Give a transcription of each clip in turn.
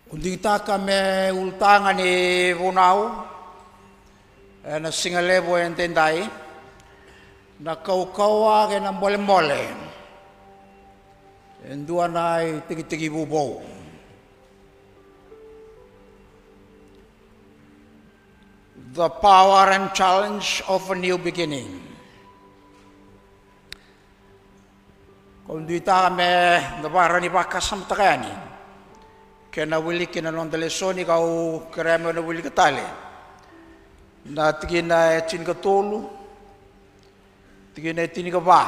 Kundi taka me ultanga ni vunau na singalevo en tendai na kaukawa ke na mole en dua nai tigi bubo the power and challenge of a new beginning. Kundi taka me na ni bakasam takani kena wili kena non telesoni kau kerema na wili ketale na tigina chin katolu tigina tini kaba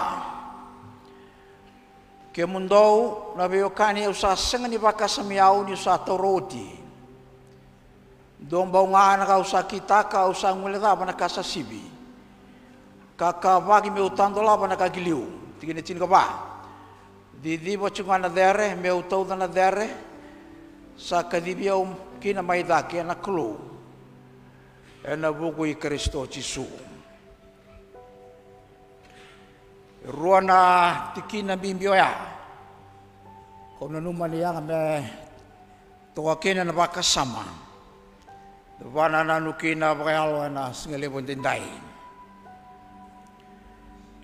ke mundou na beokani usa sengani bakasamiau ni usa toroti domba ngana ka usa kitaka usa nguleda bana kasasibi kaka bagi me utando la bana kagiliu tigina chin kaba di bocungana dere me utau dana dere sa kadibia kina maida kena klu ena buku i Kristo Yesu ruana tikina bimbio ya kono numani yang me toa kena na baka sama wana na nukina bakalo na singale bondendai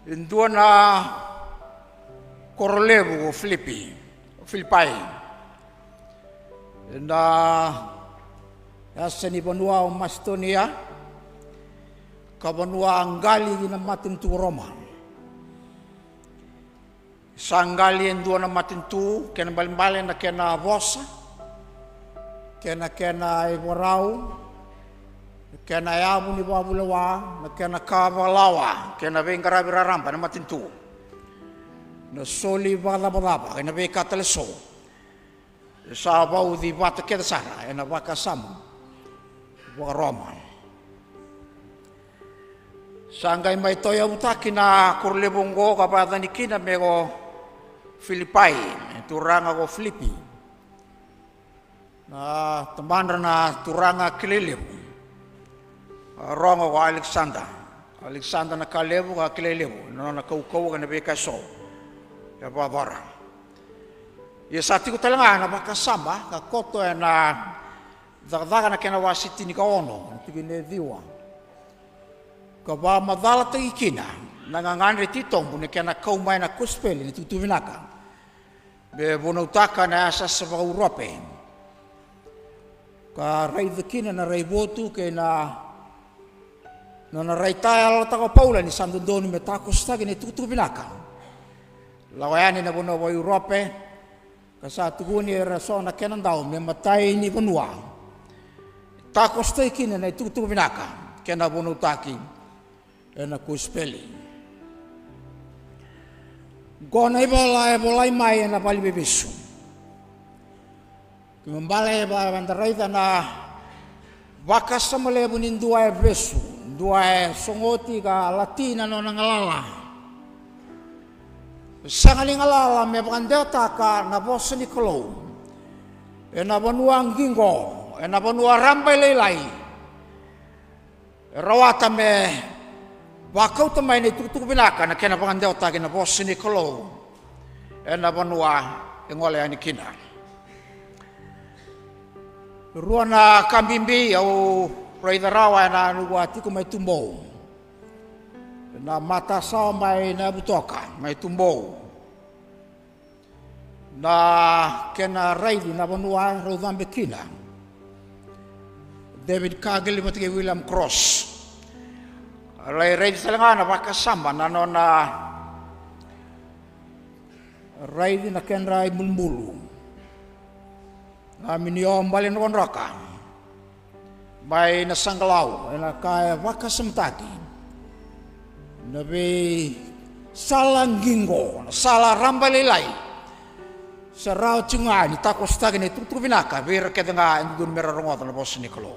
induana korolebu Filipai na yasa ni banua o Macedonia ka banua anggali di na matintu Roma sanggali en dua na matintu kena balimbale na kena vosa kena iborau kena yabu ni babulawa na kena kavalawa kena vengarabi rampa na matintu na soli balaba kena ve kataleso sa bau di bata kita sana ena baka samu wa Roma sangai mai toya utaki na kurlebongo kapata nikina mego Filipai turanga go Filipi na temandra na turanga Kilelebu rongo go Alexander na Kalebu ka Kilelebu na kau na beka so ya babara ya sati ko talanga na bakasamba ka koto na dagdaga na kena wasiti ni kaono tigine diwa ka ba madala tikina nangangandre titong bune kena kaumai na kuspeli ni tutuvinaka be bonutaka na sa Europe ka rai dikina na rai botu ke na rai tayal ta ko Paula ni sandondoni metakosta ni tutuvinaka lawayani na bono Europe kasatu guni raso na kenan daw me matai ni bunwa takos taikin na tutu binaka kena bunu taki ena kuspeli gona ibolai mai na bali bebisu kumbale ba bandarai na vakas samale bunin dua besu dua songoti ka latina no ngalala sangaling alala me bakandeo taka na bosa ni Kolo ena banua gingo ena banua rampai leilai rawata me bakau tamai ni tutuk binaka na kena bakandeo taka na bosa ni Kolo ena banua engole ani kina ruana kambimbi au raidarawa na nuwati ko mai tumbo na mata sao mai na butoka mai tumbo na kena raidi na banua rodambe kina David Kagel matike William Cross raidi salanga na bakasamba na nona raidi na kenra mulmulu na miniom balen raka mai na sanglau na kaya bakasamtaki nabi salang gingo salah rambalilai sarau cungani takos tagi ni tutu binaka bir kedenga ngun merarongot na bos ni Kolo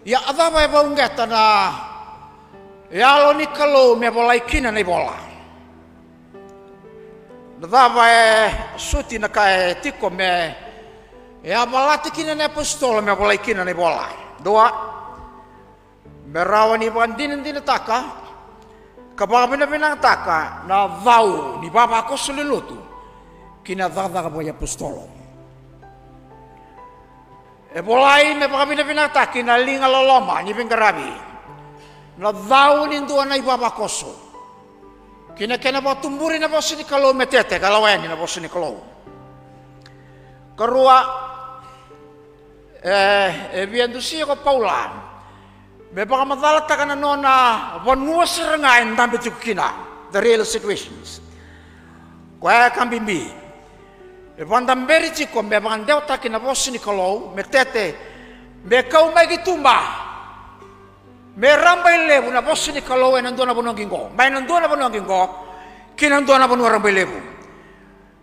ya ada ba baungeta na ya lo ni Kolo me bolai kina ni bola da ba suti na kai tiko me ya balati kina ni apostol me bolai kina ni bola doa merawani bandin din taka kababina binang taka na vau ni baba ko sululutu kinadada ka boy apostolo. E bolai me pakapinapinata kinalinga loloma ni pingkarabi. Na daun indua na ibabakoso. Kina po tumburi na po sini kalau metete kalawen na po sini kalau. Karua biandusi ko Paula. Me pakamadalata ka na noon na vanua serengain tambe kina the real situations. Kaya kambimbi. Vandamberi chiko me vandeu taki na vosi ni kalau metete me kau mai gitumba me rambai lebu na vosi ni kalau enandona bono gingo mai nandona bono gingo kinandona bono rambai lebu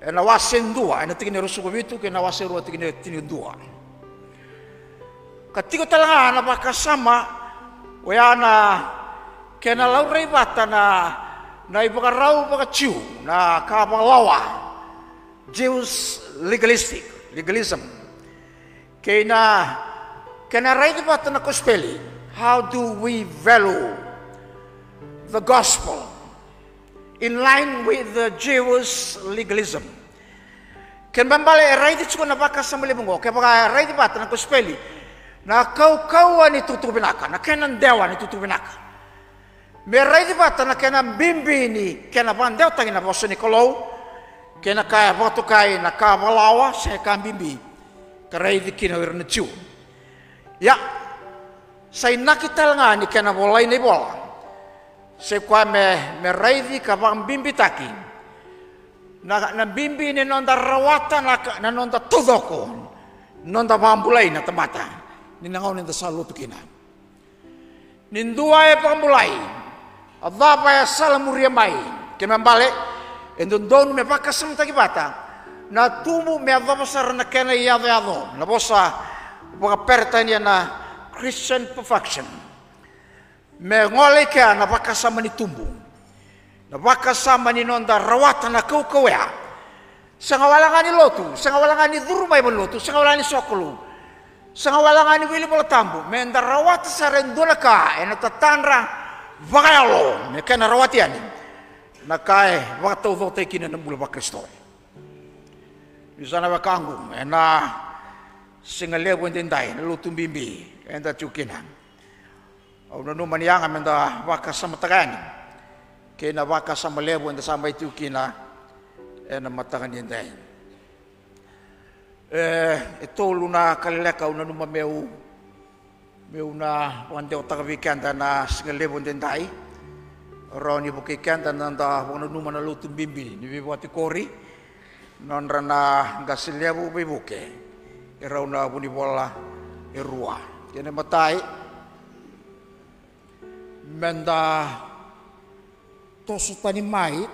na wasen dua na tikine rusuko bitu ke na wasen rua tikine tini dua katiko talanga na bakasama wayana kena laurai bata na ibakarau bakaciu na kabang lawa Jews legalism. Kena right about na gospel. How do we value the gospel in line with the Jewish legalism? Ken bambale right itu na baka sambil bungo. Kaya right about na gospel. Na kau-kauan itu tubinaka. Na kenan dewan itu tubinaka. Me right about na kenan bimbi ni kena bandel tangi na boso ni kalau. Kena kaya waktu kaya na kabalawa saya kambimbi karai dikina wirna ciu. Ya, saya nakita nga ni kena bolai ni bola. Saya kwa me raidi kabang bimbi taki. Na bimbi ni nonda rawatan na nonda tudoko, nonda bambulai na temata. Ni nangaw ni salu tukina. Nindua pambulai. Adha pa salamuria mai. Kena balik. Endon don me pakasam taki bata na tumu me avasar na kena yado na bosa boka pertanya na Christian perfection me ngole ka na pakasam ni tumbu na pakasam ni nonda rawata na kau kawea sangawalangan ni lotu sangawalangan ni durmai lotu sangawalangan ni sokolu sangawalangan ni wili bola tambu me nda rawata sarendona ka ena tatanra vagalo me kena rawatiani nakai waktu waktu kini nembul bak Kristo. Di sana bakanggung, ena singale pun tindai, lalu tumbimbi, enda cukina. Au nanu maniang amenda wakas sama tagani, kena wakas sama lebu enda sampai cukina, ena matakan tindai. Itu luna kalileka au nanu mameu, na wandeu tagawikan dana singale pun tindai. Orang ni bukikan dan nanda wana numa na lutu bimbi ni bibuati kori non rana gasilia bu bibuke erau na buni bola erua kene matai menda tos tani mai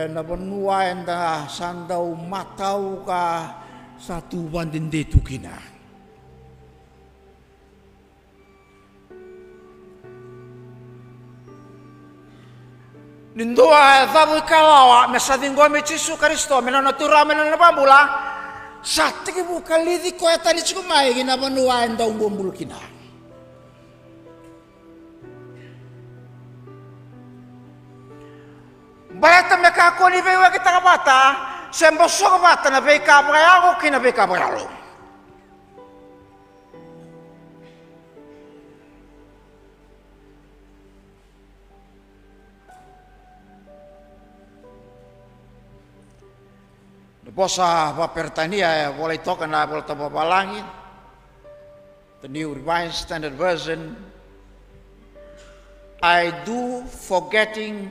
na benua enda sandau matau ka satu banding detukina. Nindua tabu kalawa mesadingo mechisu Kristo menanatura menanabambula satiki bukalidi ko etani chikumai gina banua enda umbumbul kina. Bayata mekako ni bewa kita kabata semboso kabata na beka brayago kina beka brayalo. Bosa Pertania boleh tokan na boleh tababalangi. The New Revised Standard Version. I do forgetting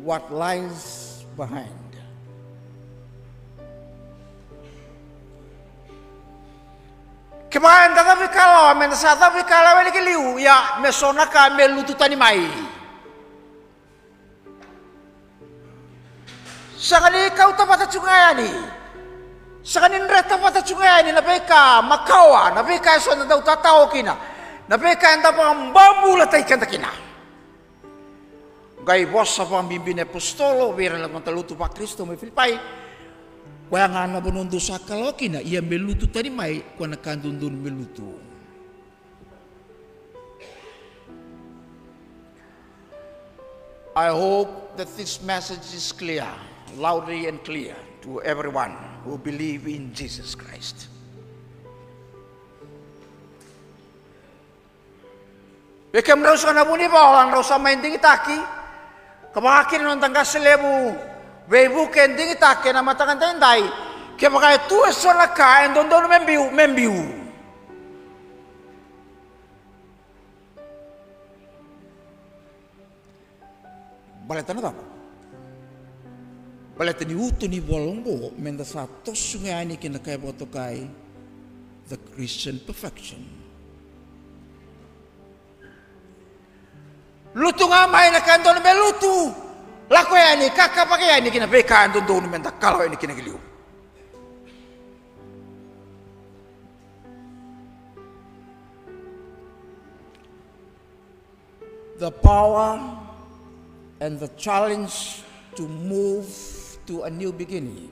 what lies behind. Kemarin tatapi kalau menasatapi kalau ini keliu ya mesonaka melututani mai. Sakani kau tapata cungayani, sakani nreta tapata cungayani na beka makawa, na beka so na daw tatao kina, na beka anda pang bambula tay kanta kina. Gay boss sa pambimbing apostolo, wira lang ang taluto pa Kristo may Filipai. Kaya nga na bunundo sa kalokina, iya meluto tani may, kung nakandundun meluto. I hope that this message is clear. loudly and clear to everyone who believe in Jesus Christ. Bekem raus kana buni bawalan raus main dingi taki, kemakin nonton kaselebu, bebu kendingi taki na matakan tendai, kebagai tu esola kain don membiu. Baletan apa? Baletan utu ni bolongbo menda satu sungai ni kena kai botokai the Christian perfection. Lutu ngamai na kanton belutu. Lako ya ni kakak pakai ya ni kena beka anton don menda kalau ini kena giliu. The power and the challenge to move to a new beginning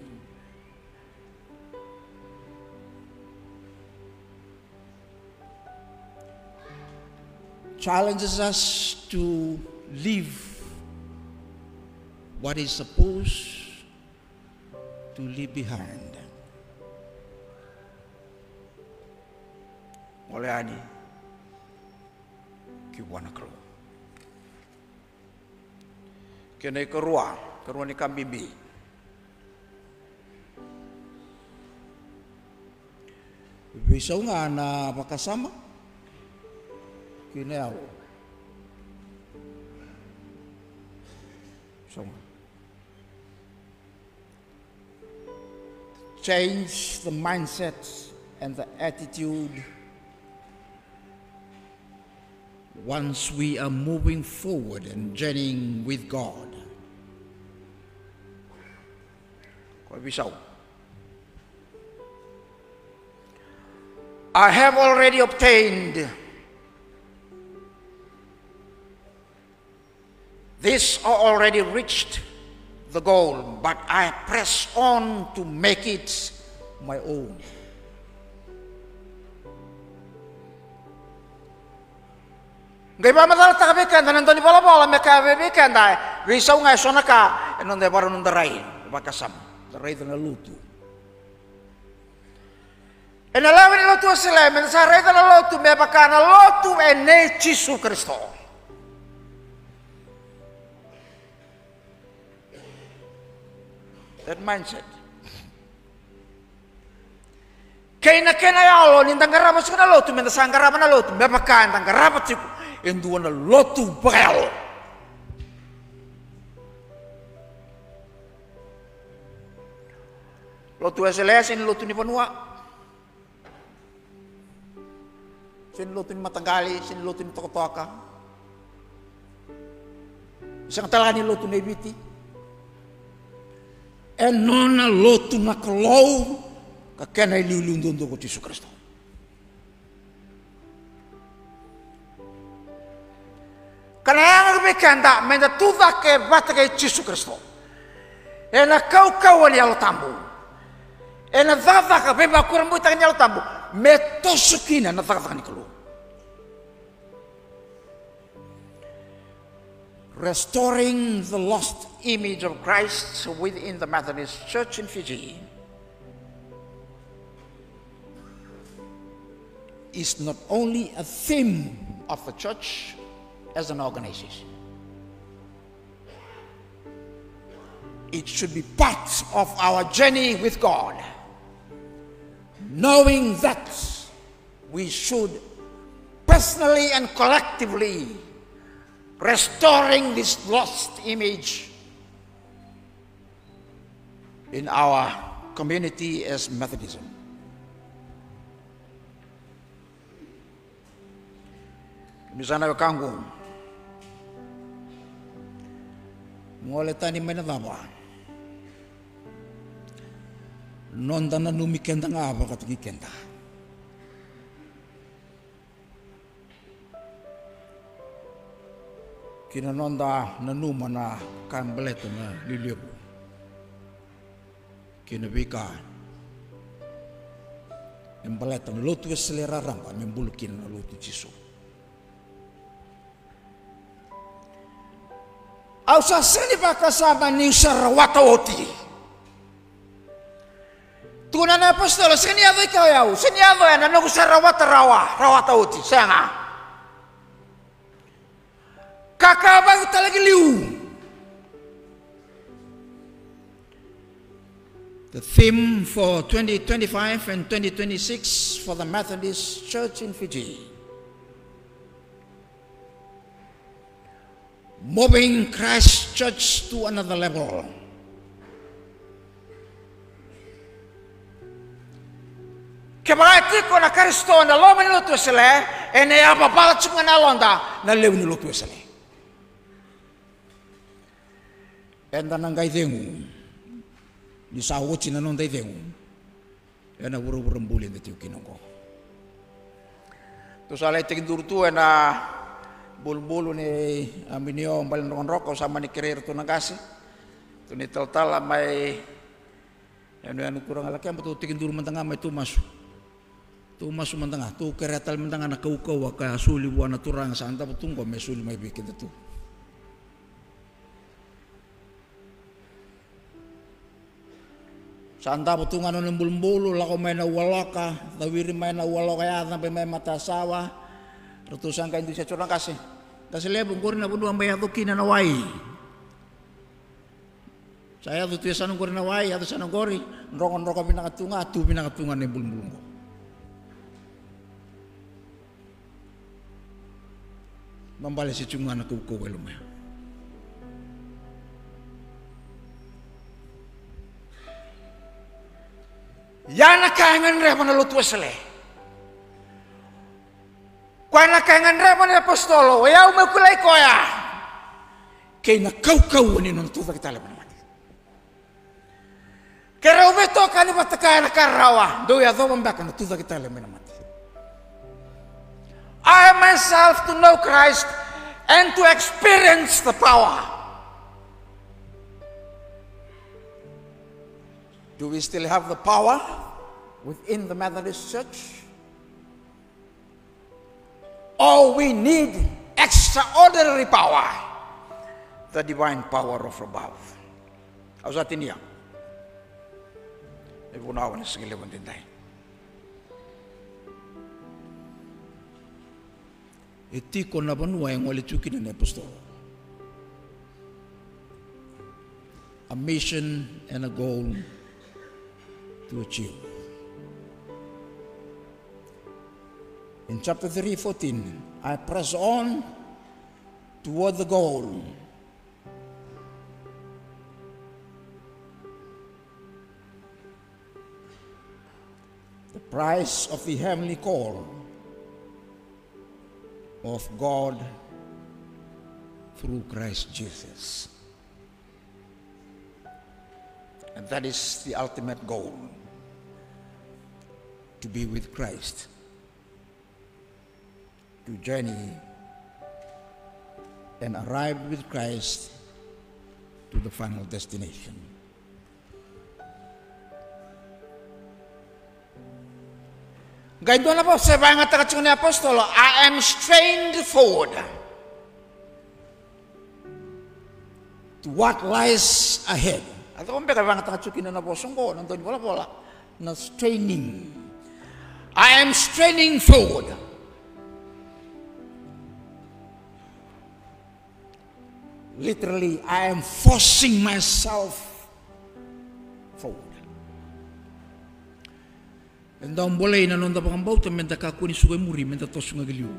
challenges us to leave what is supposed to leave behind. Oleh ani kiwana kro kena kerua ni kambibi. Bisa nga na pakasama kena ako. So change the mindset and the attitude once we are moving forward and journeying with God. Kau bisa. I have already obtained this or already reached the goal, but I press on to make it my own. Gay ba madal takabikan dan nandun bola mereka bebikan dai risau ngai sonaka enon de baru nundarai bakasam darai dan lutu enalawen lutu sila men sarai dan lutu me bakana lutu ene Yesus Kristo. That mindset kena ya Allah nindang garama sukana lutu men sangarama na lutu me bakana garama tiku enduan na lotu bel. Lotu SLS ini lotu ni Panua. Sini lotu ni Matanggali, sini lotu ni Tokotoka. Isang talani lotu ni Biti. Enona lotu na kalau kakena iliulundun ko Yesus Kristo. Karena yang berkanda menda tuva ke batake Yesus Kristo. Ena kau ali al tambu. Ena vava ka beba kurang buta ni al tambu. Metosukina na vava ni kelu. Restoring the lost image of Christ within the Methodist Church in Fiji is not only a theme of the church as an organization. It should be part of our journey with God, knowing that we should personally and collectively restoring this lost image in our community as Methodism. Misalnya kanggung ngole tani mena daba nonda na numi kenda ngaba katigi kenda kina nonda na numa na kambeleto na lilibu kina bika embeleto na lotu selera ramba membulu kina na lotu Yesus. Au sa seni pakasama ni sarawata oti. Tuna na apostolo seni ado ikaw yaw. Seni ado yan ano sarawata rawata oti. Sayang kakabang talaga liu. The theme for 2025 and 2026 for the Methodist Church in Fiji. Moving Christ Church to another level. Kebalati ko na Kristo na lo maniluto sila, ene apapalat sa mga nalonda na lew niluto sila. Enda nang gaydengu, di sawot sinanon gaydengu, ena buru-buru mbulin dati ukinong ko. To salay tigdurtu ena bulu-bulu ni aminio ang balan roko sama ni kirir tu nagasi tu ni tal may ano kurang laki ang betul tikin dulu mentengah may tu masuk mentengah tu keretal mentengah nak kau ka suli buana turang santa betung ko may suli may bikin tu santa betung ano ng bulu-bulu lako may nawalaka tawiri may nawalaka ya sampai may mata sawa ratusan kain Indonesia curang kasi lebong ko rin na puno ang bayato kinanaway saya tu tiyasan ko rin naway ato sanang gori rokon pinakatunga atu pinakatungan ni bulong ko mambali si cungan ako ko lumaya yan nakahangan rin manaluto sila. Kuana kangan raman ni apostolo, ya umakulay ko ya. Kay nakaukaw ni nung tuwa kita laban naman. Kaya umeto ka ni mataka nakarawa, do ya do mambaka na tuwa kita laban naman. I myself to know Christ and to experience the power. Do we still have the power within the Methodist Church? Oh, we need extraordinary power, the divine power of above. How's that in here? Ibunawan sa giliwan din tayo. Iti ko na banwa yung walitukin na apostolo. A mission and a goal to achieve. In chapter 3:14, I press on toward the goal. The prize of the heavenly call of God through Christ Jesus. And that is the ultimate goal, to be with Christ. To journey and arrive with Christ to the final destination. Ganito na po sa mga tagatsun ni Apostolo, I am strained forward to what lies ahead. At kung baka mga tagatsukin na po, sungko, nandun wala na straining. I am straining forward. Literally, I am forcing myself forward. And daw boleh na nonda pangambaw ta menta kakuni sugay muri menta tos nga giliw.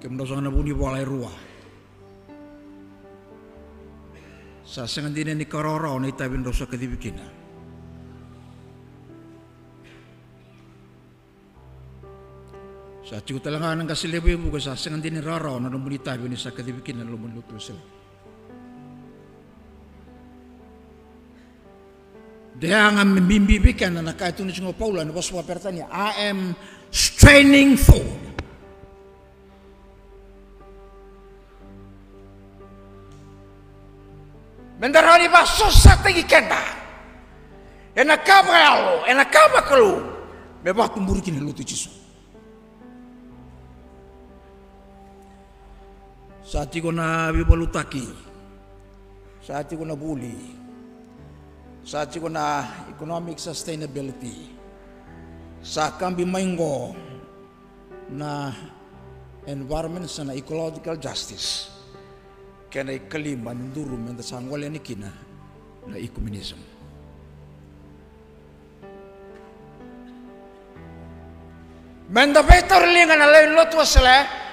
Kemdo sa nabuni walay ruwa. Sa sangan din ni karoro na itabin daw sa kadibikina. Sa tiyo talaga ng kasilebo yung buka sa sangan din ni raraw na nabuni tabi ni sa kadibikina na lumunluto sila. Dia nga mimbibikan na nakaitun ni Paula na baswa pertanya, I am straining forward. Mendarani ba susah tinggi kenda. Enakaba kalu. Meba tumburi kini lutu Yesus. Saati ko na bibalutaki. Saati ko na bully. Saati ko na economic sustainability. Sa kambi maingo na environment sa na ecological justice. Kaya na ikalima ninduro menda sa angwala ni kina na ecumenism. Menda better linga na lain lotu wasala.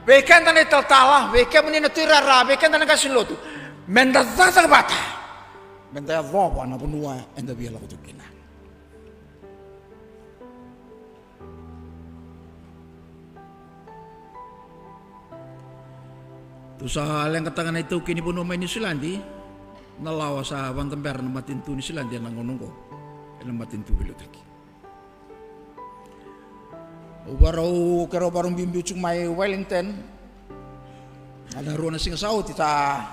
Weekend na italtala, weekend na tirara, weekend na nagasin lotu. Menda tata bata. Menda ya voba na bunua enda biela kutukina. Tu sa aleng katangan itu kini puno main New Zealandi, nalawa sa Vandenberg na matintu New Zealand yang nangonongko, na matintu bilutaki. Baru kero barong bimbi cumai Wellington, ada ruang singa saut kita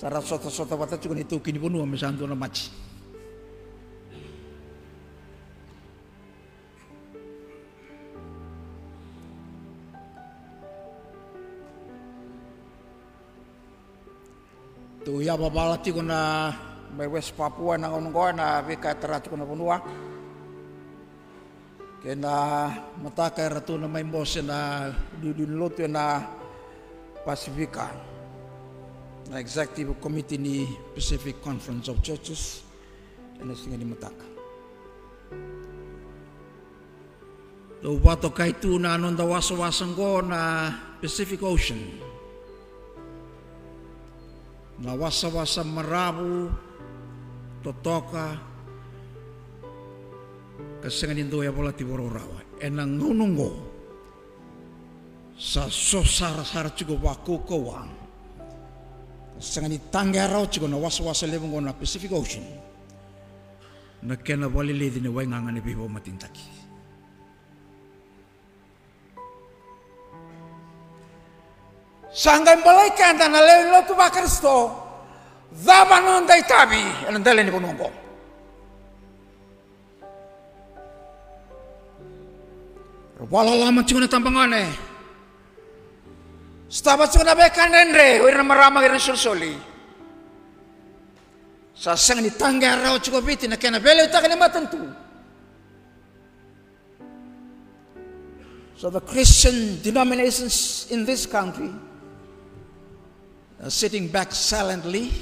sarat sota bata juga itu kini puno misantu na maci. Tu ya babalati ko na may West Papua na onongo na bika teratu ko na punua. Kena mataka ratu na may mbose na dudunloto na Pasifika na Executive Committee ni Pacific Conference of Churches na singa ni mataka. Lo bato kaitu na anong dawasa-wasang ko na Pacific Ocean. Na wasa-wasa Marabu, Totoka, kasi nga nindo ya bola tiboro rawa. Enang ngunungo sa sosara-sara chigo wako kawang. Kasi nga ni tanggaraw chigo na wasa-wasa lebong na Pacific Ocean. Na kena wali ledi ni waingangan ni bibo matintaki. Sanggang balaikan dan alelo tu bakristo, zaman ondai tabi, enandale ni punungko. Wala lama cuma tampangane. Stabat cuma bekan nendre, wirna marama wirna sulsoli. Sasang ni tanggaraw cuma biti na kena bele utak ni matentu. So the Christian denominations in this country are sitting back silently.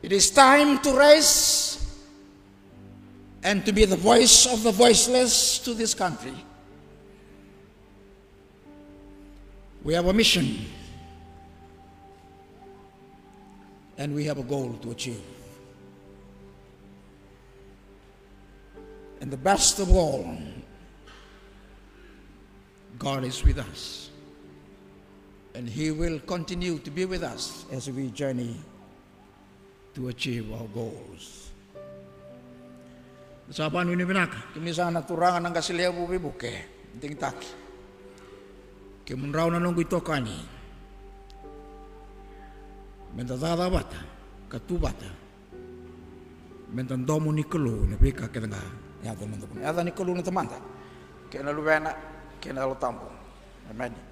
It is time to rise and to be the voice of the voiceless to this country. We have a mission and we have a goal to achieve. And the best of all, God is with us. And He will continue to be with us as we journey to achieve our goals. Saban ini benak, kini sana turangan ang kasilia bubi buke, ting taki. Kemunraw na nung itokani. Mentada bata, katubata. Mentandomo ni kelo, na beka kita nga. Yata ni kelo na tamanta. Kena lu bena, kena lu tampong. Amen.